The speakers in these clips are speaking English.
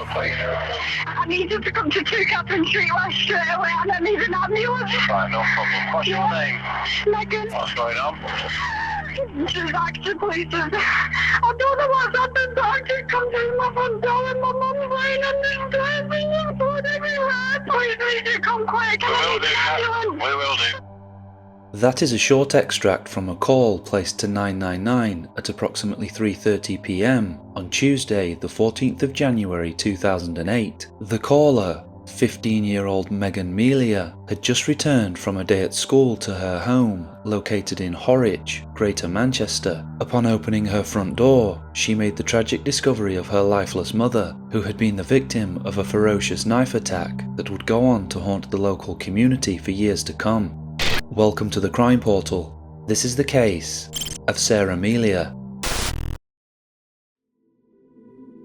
the police? I need you to come to 2 Catherine Street West straight away. I don't need an ambulance. Right, no problem. What's your name? Megan. What's going on? She's actually police. I don't know what's happened, but I just come to my front door and my mum's laying on the driving and blood everywhere. Please need to come quick. I need an ambulance. We will do. That is a short extract from a call placed to 999 at approximately 3:30 p.m. on Tuesday, the 14th of January 2008. The caller, 15-year-old Sarah Melia, had just returned from a day at school to her home, located in Horwich, Greater Manchester. Upon opening her front door, she made the tragic discovery of her lifeless mother, who had been the victim of a ferocious knife attack that would go on to haunt the local community for years to come. Welcome to the Crime Portal. This is the case of Sarah Melia.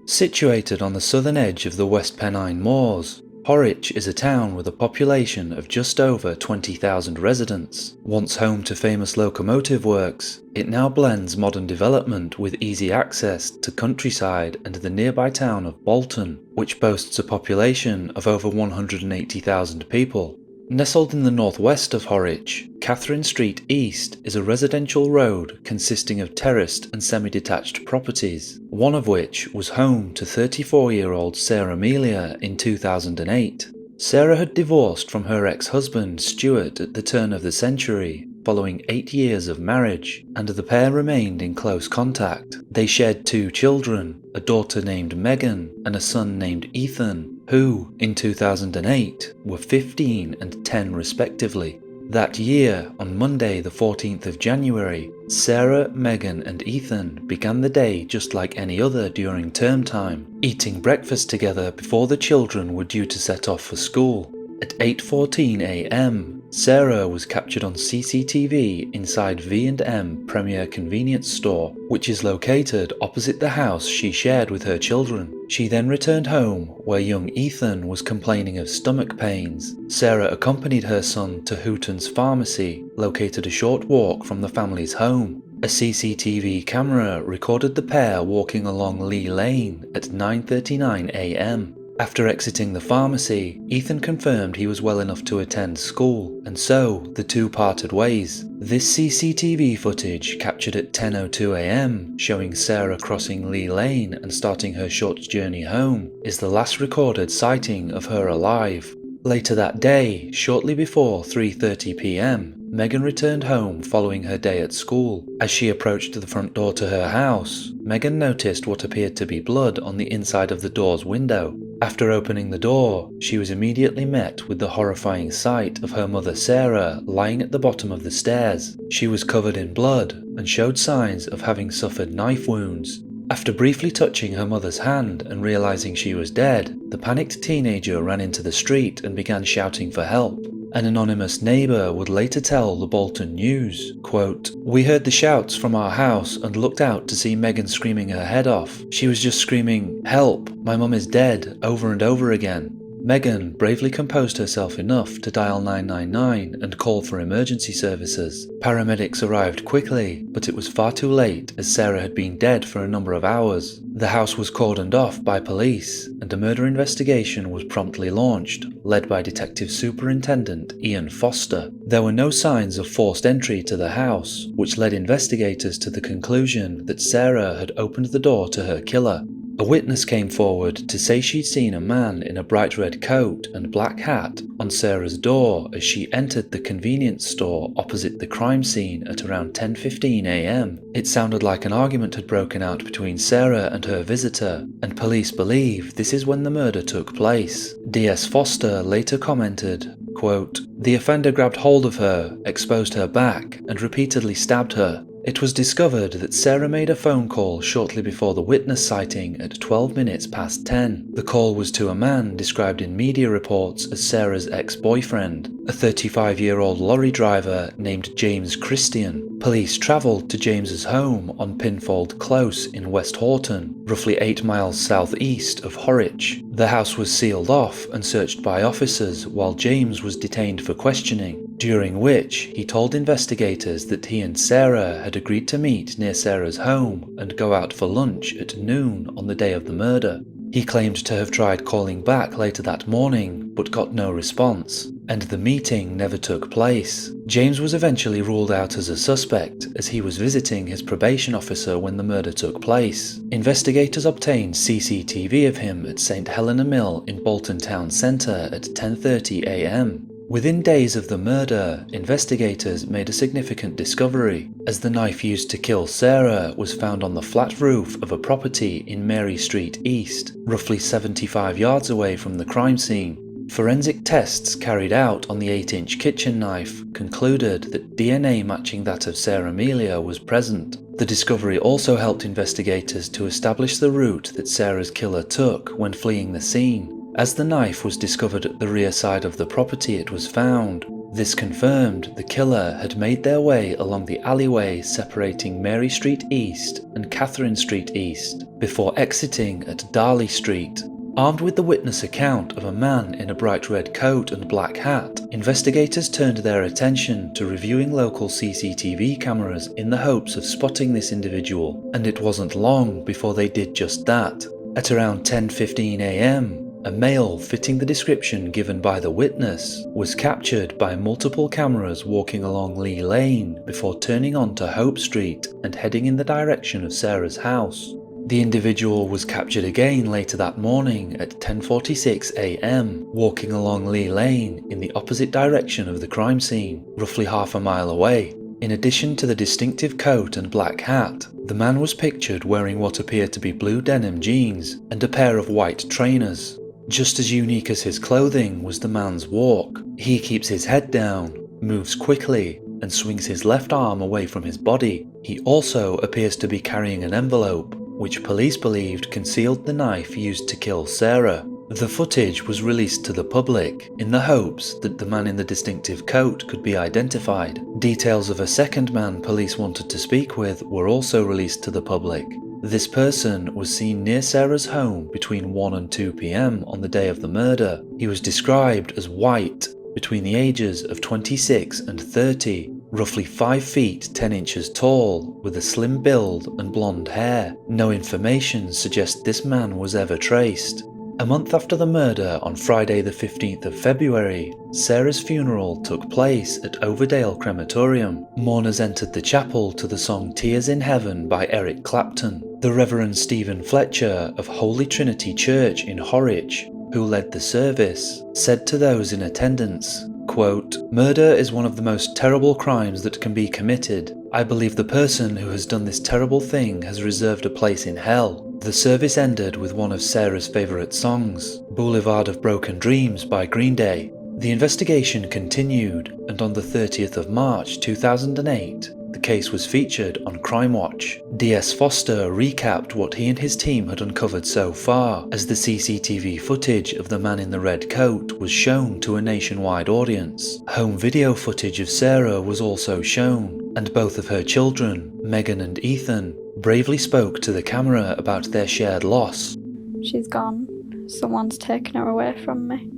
Situated on the southern edge of the West Pennine Moors, Horwich is a town with a population of just over 20,000 residents. Once home to famous locomotive works, it now blends modern development with easy access to countryside and the nearby town of Bolton, which boasts a population of over 180,000 people. Nestled in the northwest of Horwich, Catherine Street East is a residential road consisting of terraced and semi-detached properties, one of which was home to 34-year-old Sarah Melia in 2008. Sarah had divorced from her ex-husband Stuart at the turn of the century, following 8 years of marriage, and the pair remained in close contact. They shared 2 children, a daughter named Megan and a son named Ethan, who, in 2008, were 15 and 10 respectively. That year, on Monday the 14th of January, Sarah, Megan and Ethan began the day just like any other during term time, eating breakfast together before the children were due to set off for school. At 8:14 a.m, Sarah was captured on CCTV inside V&M Premier Convenience Store, which is located opposite the house she shared with her children. She then returned home, where young Ethan was complaining of stomach pains. Sarah accompanied her son to Hooton's Pharmacy, located a short walk from the family's home. A CCTV camera recorded the pair walking along Lee Lane at 9:39 a.m. After exiting the pharmacy, Ethan confirmed he was well enough to attend school, and so the two parted ways. This CCTV footage, captured at 10:02 a.m, showing Sarah crossing Lee Lane and starting her short journey home, is the last recorded sighting of her alive. Later that day, shortly before 3:30 p.m, Megan returned home following her day at school. As she approached the front door to her house, Megan noticed what appeared to be blood on the inside of the door's window. After opening the door, she was immediately met with the horrifying sight of her mother Sarah lying at the bottom of the stairs. She was covered in blood and showed signs of having suffered knife wounds. After briefly touching her mother's hand and realizing she was dead, the panicked teenager ran into the street and began shouting for help. An anonymous neighbour would later tell the Bolton News, quote, "We heard the shouts from our house and looked out to see Megan screaming her head off. She was just screaming, 'Help, my mum is dead,' over and over again." Megan bravely composed herself enough to dial 999 and call for emergency services. Paramedics arrived quickly, but it was far too late as Sarah had been dead for a number of hours. The house was cordoned off by police, and a murder investigation was promptly launched, led by Detective Superintendent Ian Foster. There were no signs of forced entry to the house, which led investigators to the conclusion that Sarah had opened the door to her killer. A witness came forward to say she'd seen a man in a bright red coat and black hat on Sarah's door as she entered the convenience store opposite the crime scene at around 10:15 a.m. It sounded like an argument had broken out between Sarah and her visitor, and police believe this is when the murder took place. DS Foster later commented, quote, "The offender grabbed hold of her, exposed her back, and repeatedly stabbed her. It was discovered that Sarah made a phone call shortly before the witness sighting at 12 minutes past 10. The call was to a man described in media reports as Sarah's ex-boyfriend, a 35-year-old lorry driver named James Christian. Police travelled to James's home on Pinfold Close in West Horton, roughly 8 miles southeast of Horwich. The house was sealed off and searched by officers while James was detained for questioning, during which he told investigators that he and Sarah had agreed to meet near Sarah's home and go out for lunch at noon on the day of the murder. He claimed to have tried calling back later that morning, but got no response, and the meeting never took place. James was eventually ruled out as a suspect, as he was visiting his probation officer when the murder took place. Investigators obtained CCTV of him at St Helena Mill in Bolton Town Centre at 10:30 AM. Within days of the murder, investigators made a significant discovery, as the knife used to kill Sarah was found on the flat roof of a property in Mary Street East, roughly 75 yards away from the crime scene. Forensic tests carried out on the 8-inch kitchen knife concluded that DNA matching that of Sarah Melia was present. The discovery also helped investigators to establish the route that Sarah's killer took when fleeing the scene, as the knife was discovered at the rear side of the property it was found. This confirmed the killer had made their way along the alleyway separating Mary Street East and Catherine Street East, before exiting at Darley Street. Armed with the witness account of a man in a bright red coat and black hat, investigators turned their attention to reviewing local CCTV cameras in the hopes of spotting this individual, and it wasn't long before they did just that. At around 10:15 AM, a male fitting the description given by the witness was captured by multiple cameras walking along Lee Lane before turning onto Hope Street and heading in the direction of Sarah's house. The individual was captured again later that morning at 10:46 AM, walking along Lee Lane in the opposite direction of the crime scene, roughly half a mile away. In addition to the distinctive coat and black hat, the man was pictured wearing what appeared to be blue denim jeans and a pair of white trainers. Just as unique as his clothing was the man's walk. He keeps his head down, moves quickly, and swings his left arm away from his body. He also appears to be carrying an envelope, which police believed concealed the knife used to kill Sarah. The footage was released to the public in the hopes that the man in the distinctive coat could be identified. Details of a second man police wanted to speak with were also released to the public. This person was seen near Sarah's home between 1 and 2 PM on the day of the murder. He was described as white, between the ages of 26 and 30, roughly 5 feet 10 inches tall, with a slim build and blonde hair. No information suggests this man was ever traced. A month after the murder, on Friday the 15th of February, Sarah's funeral took place at Overdale Crematorium. Mourners entered the chapel to the song Tears in Heaven by Eric Clapton. The Reverend Stephen Fletcher of Holy Trinity Church in Horwich, who led the service, said to those in attendance, quote, "Murder is one of the most terrible crimes that can be committed. I believe the person who has done this terrible thing has reserved a place in hell." The service ended with one of Sarah's favourite songs, Boulevard of Broken Dreams by Green Day. The investigation continued, and on the 30th of March 2008, the case was featured on Crimewatch. DS Foster recapped what he and his team had uncovered so far, as the CCTV footage of the man in the red coat was shown to a nationwide audience. Home video footage of Sarah was also shown, and both of her children, Megan and Ethan, bravely spoke to the camera about their shared loss. She's gone. Someone's taken her away from me,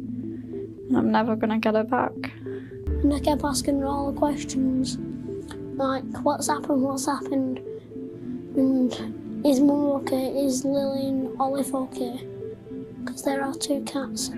and I'm never going to get her back. And I kept asking her all the questions, like, what's happened, and is Mum okay, is Lily and Olive okay, because there are 2 cats.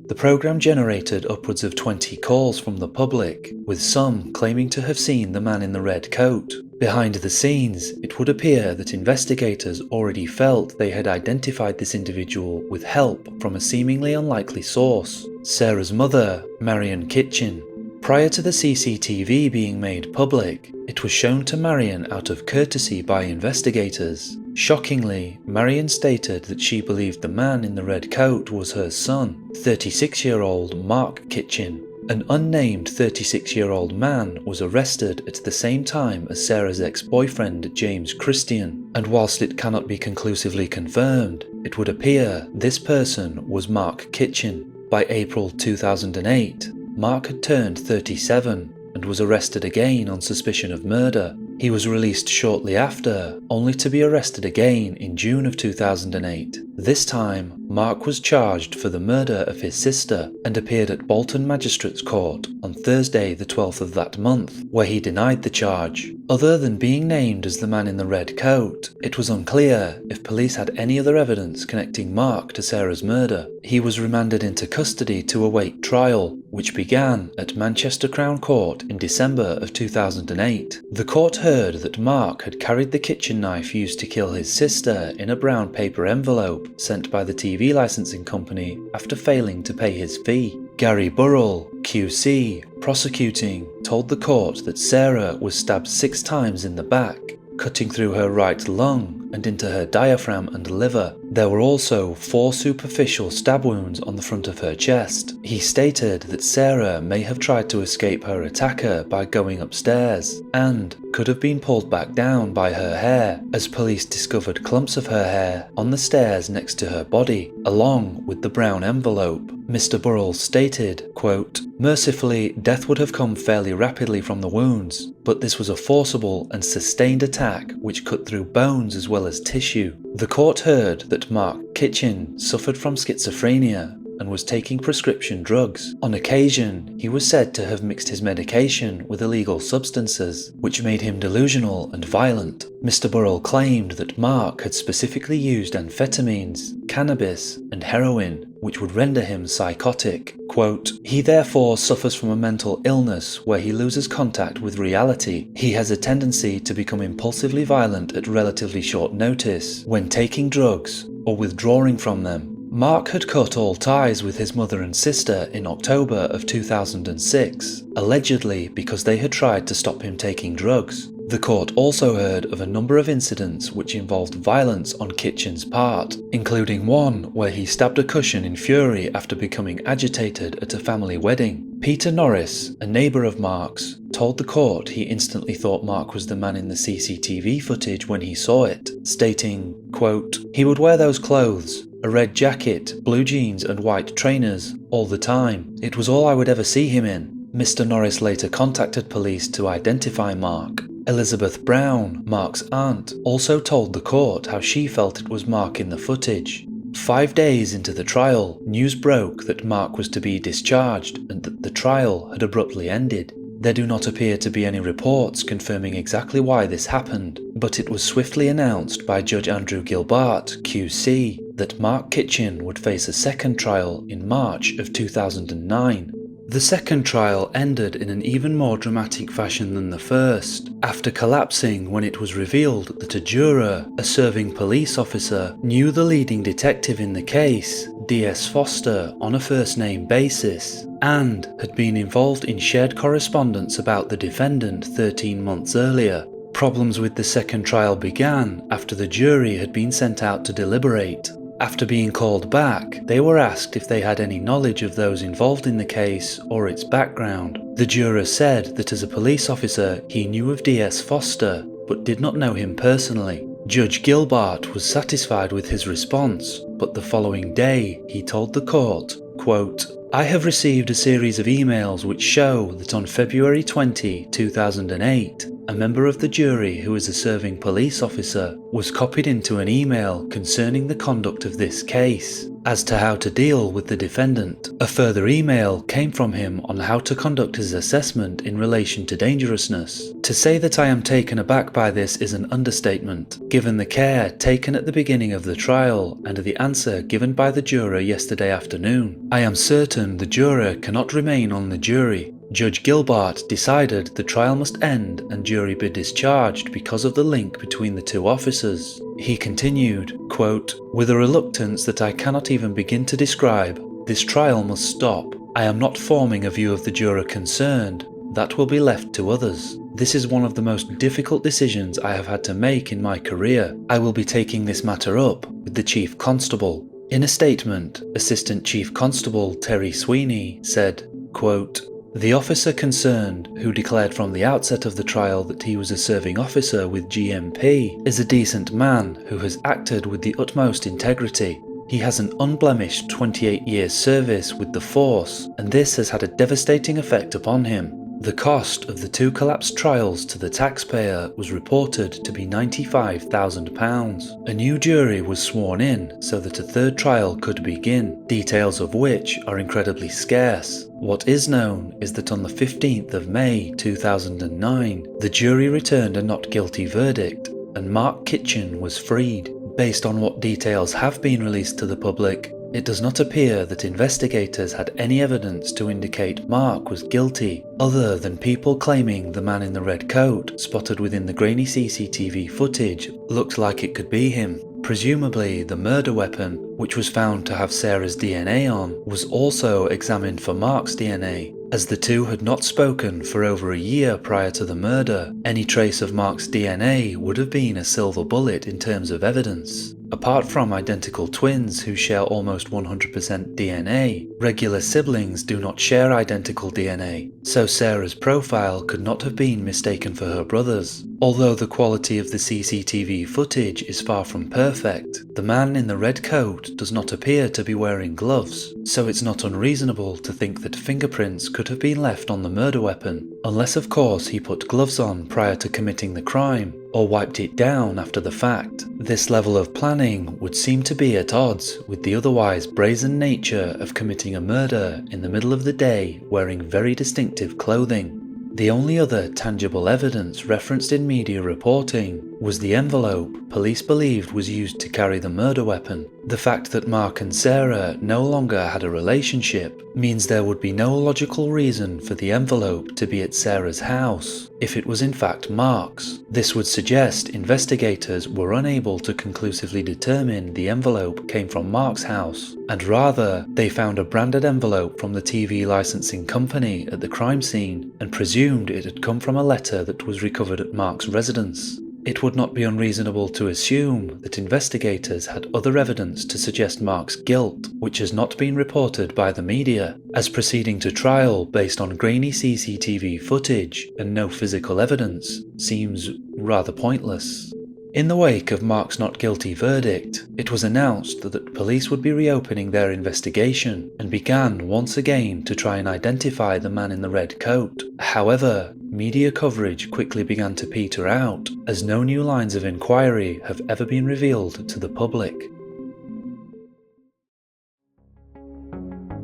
The programme generated upwards of 20 calls from the public, with some claiming to have seen the man in the red coat. Behind the scenes, it would appear that investigators already felt they had identified this individual with help from a seemingly unlikely source, Sarah's mother, Marion Kitchen. Prior to the CCTV being made public, it was shown to Marion out of courtesy by investigators. Shockingly, Marion stated that she believed the man in the red coat was her son, 36-year-old Mark Kitchen. An unnamed 36-year-old man was arrested at the same time as Sarah's ex-boyfriend James Christian, and whilst it cannot be conclusively confirmed, it would appear this person was Mark Kitchen. By April 2008, Mark had turned 37 and was arrested again on suspicion of murder. He was released shortly after, only to be arrested again in June of 2008. This time, Mark was charged for the murder of his sister and appeared at Bolton Magistrates Court on Thursday the 12th of that month, where he denied the charge. Other than being named as the man in the red coat, it was unclear if police had any other evidence connecting Mark to Sarah's murder. He was remanded into custody to await trial, which began at Manchester Crown Court in December of 2008. The court heard that Mark had carried the kitchen knife used to kill his sister in a brown paper envelope sent by the TV licensing company after failing to pay his fee. Gary Burrell, QC, prosecuting, told the court that Sarah was stabbed 6 times in the back, cutting through her right lung and into her diaphragm and liver. There were also 4 superficial stab wounds on the front of her chest. He stated that Sarah may have tried to escape her attacker by going upstairs, and could have been pulled back down by her hair, as police discovered clumps of her hair on the stairs next to her body, along with the brown envelope. Mr. Burrell stated, quote, "Mercifully, death would have come fairly rapidly from the wounds, but this was a forcible and sustained attack which cut through bones as well as tissue." The court heard that Mark Kitchen suffered from schizophrenia and was taking prescription drugs. On occasion, he was said to have mixed his medication with illegal substances, which made him delusional and violent. Mr. Burrell claimed that Mark had specifically used amphetamines, cannabis, and heroin, which would render him psychotic. Quote, "He therefore suffers from a mental illness where he loses contact with reality. He has a tendency to become impulsively violent at relatively short notice when taking drugs or withdrawing from them." Mark had cut all ties with his mother and sister in October of 2006, allegedly because they had tried to stop him taking drugs. The court also heard of a number of incidents which involved violence on Kitchen's part, including one where he stabbed a cushion in fury after becoming agitated at a family wedding. Peter Norris, a neighbour of Mark's, told the court he instantly thought Mark was the man in the CCTV footage when he saw it, stating, quote, "He would wear those clothes, a red jacket, blue jeans and white trainers, all the time. It was all I would ever see him in." Mr. Norris later contacted police to identify Mark. Elizabeth Brown, Mark's aunt, also told the court how she felt it was Mark in the footage. 5 days into the trial, news broke that Mark was to be discharged and that the trial had abruptly ended. There do not appear to be any reports confirming exactly why this happened, but it was swiftly announced by Judge Andrew Gilbert, QC, that Mark Kitchen would face a second trial in March of 2009. The second trial ended in an even more dramatic fashion than the first, after collapsing when it was revealed that a juror, a serving police officer, knew the leading detective in the case, D.S. Foster, on a first-name basis, and had been involved in shared correspondence about the defendant 13 months earlier. Problems with the second trial began after the jury had been sent out to deliberate. After being called back, they were asked if they had any knowledge of those involved in the case or its background. The juror said that as a police officer he knew of D.S. Foster, but did not know him personally. Judge Gilbert was satisfied with his response, but the following day he told the court, quote, "I have received a series of emails which show that on February 20, 2008, a member of the jury who is a serving police officer was copied into an email concerning the conduct of this case, as to how to deal with the defendant. A further email came from him on how to conduct his assessment in relation to dangerousness. To say that I am taken aback by this is an understatement, given the care taken at the beginning of the trial and the answer given by the juror yesterday afternoon. I am certain the juror cannot remain on the jury. Judge Gilbert decided the trial must end and jury be discharged because of the link between the two officers." He continued, quote, "With a reluctance that I cannot even begin to describe, this trial must stop. I am not forming a view of the juror concerned. That will be left to others. This is one of the most difficult decisions I have had to make in my career. I will be taking this matter up with the Chief Constable." In a statement, Assistant Chief Constable Terry Sweeney said, quote, "The officer concerned, who declared from the outset of the trial that he was a serving officer with GMP, is a decent man who has acted with the utmost integrity. He has an unblemished 28 years service with the force, and this has had a devastating effect upon him. The cost of the 2 collapsed trials to the taxpayer was reported to be £95,000. A new jury was sworn in so that a 3rd trial could begin, details of which are incredibly scarce. What is known is that on the 15th of May 2009, the jury returned a not guilty verdict and Mark Kitchen was freed. Based on what details have been released to the public, it does not appear that investigators had any evidence to indicate Mark was guilty, other than people claiming the man in the red coat, spotted within the grainy CCTV footage, looked like it could be him. Presumably, the murder weapon, which was found to have Sarah's DNA on, was also examined for Mark's DNA. As the two had not spoken for over a year prior to the murder, any trace of Mark's DNA would have been a silver bullet in terms of evidence. Apart from identical twins who share almost 100% DNA, regular siblings do not share identical DNA, so Sarah's profile could not have been mistaken for her brother's. Although the quality of the CCTV footage is far from perfect, the man in the red coat does not appear to be wearing gloves, so it's not unreasonable to think that fingerprints could have been left on the murder weapon, unless of course he put gloves on prior to committing the crime, or wiped it down after the fact. This level of planning would seem to be at odds with the otherwise brazen nature of committing a murder in the middle of the day wearing very distinctive clothing. The only other tangible evidence referenced in media reporting was the envelope police believed was used to carry the murder weapon. The fact that Mark and Sarah no longer had a relationship means there would be no logical reason for the envelope to be at Sarah's house if it was in fact Mark's. This would suggest investigators were unable to conclusively determine the envelope came from Mark's house, and rather they found a branded envelope from the TV licensing company at the crime scene and presumed it had come from a letter that was recovered at Mark's residence. It would not be unreasonable to assume that investigators had other evidence to suggest Mark's guilt, which has not been reported by the media, as proceeding to trial based on grainy CCTV footage and no physical evidence seems rather pointless. In the wake of Mark's not guilty verdict, it was announced that police would be reopening their investigation and began once again to try and identify the man in the red coat. However, media coverage quickly began to peter out, as no new lines of inquiry have ever been revealed to the public.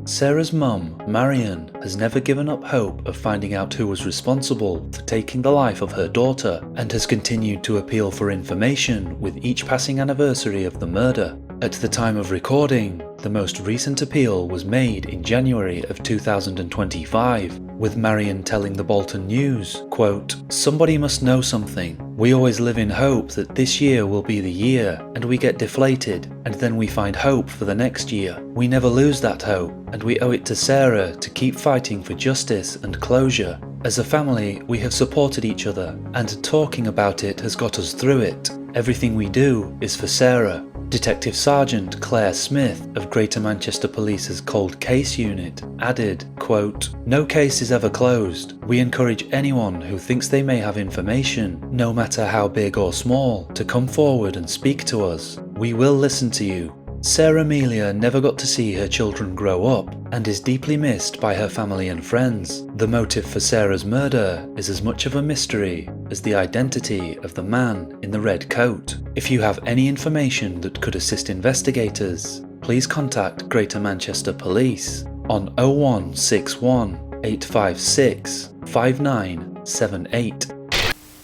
Sarah's mum, Marion, has never given up hope of finding out who was responsible for taking the life of her daughter, and has continued to appeal for information with each passing anniversary of the murder. At the time of recording, the most recent appeal was made in January of 2025, with Marion telling the Bolton News, quote, "Somebody must know something. We always live in hope that this year will be the year, and we get deflated, and then we find hope for the next year. We never lose that hope, and we owe it to Sarah to keep fighting for justice and closure. As a family, we have supported each other, and talking about it has got us through it. Everything we do is for Sarah." Detective Sergeant Claire Smith of Greater Manchester Police's Cold Case Unit added, quote, "No case is ever closed. We encourage anyone who thinks they may have information, no matter how big or small, to come forward and speak to us. We will listen to you." Sarah Melia never got to see her children grow up and is deeply missed by her family and friends. The motive for Sarah's murder is as much of a mystery as the identity of the man in the red coat. If you have any information that could assist investigators, please contact Greater Manchester Police on 0161 856 5978.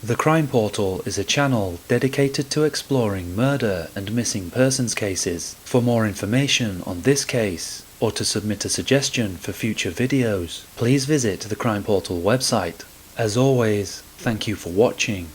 The Crime Portal is a channel dedicated to exploring murder and missing persons cases. For more information on this case, or to submit a suggestion for future videos, please visit the Crime Portal website. As always, thank you for watching.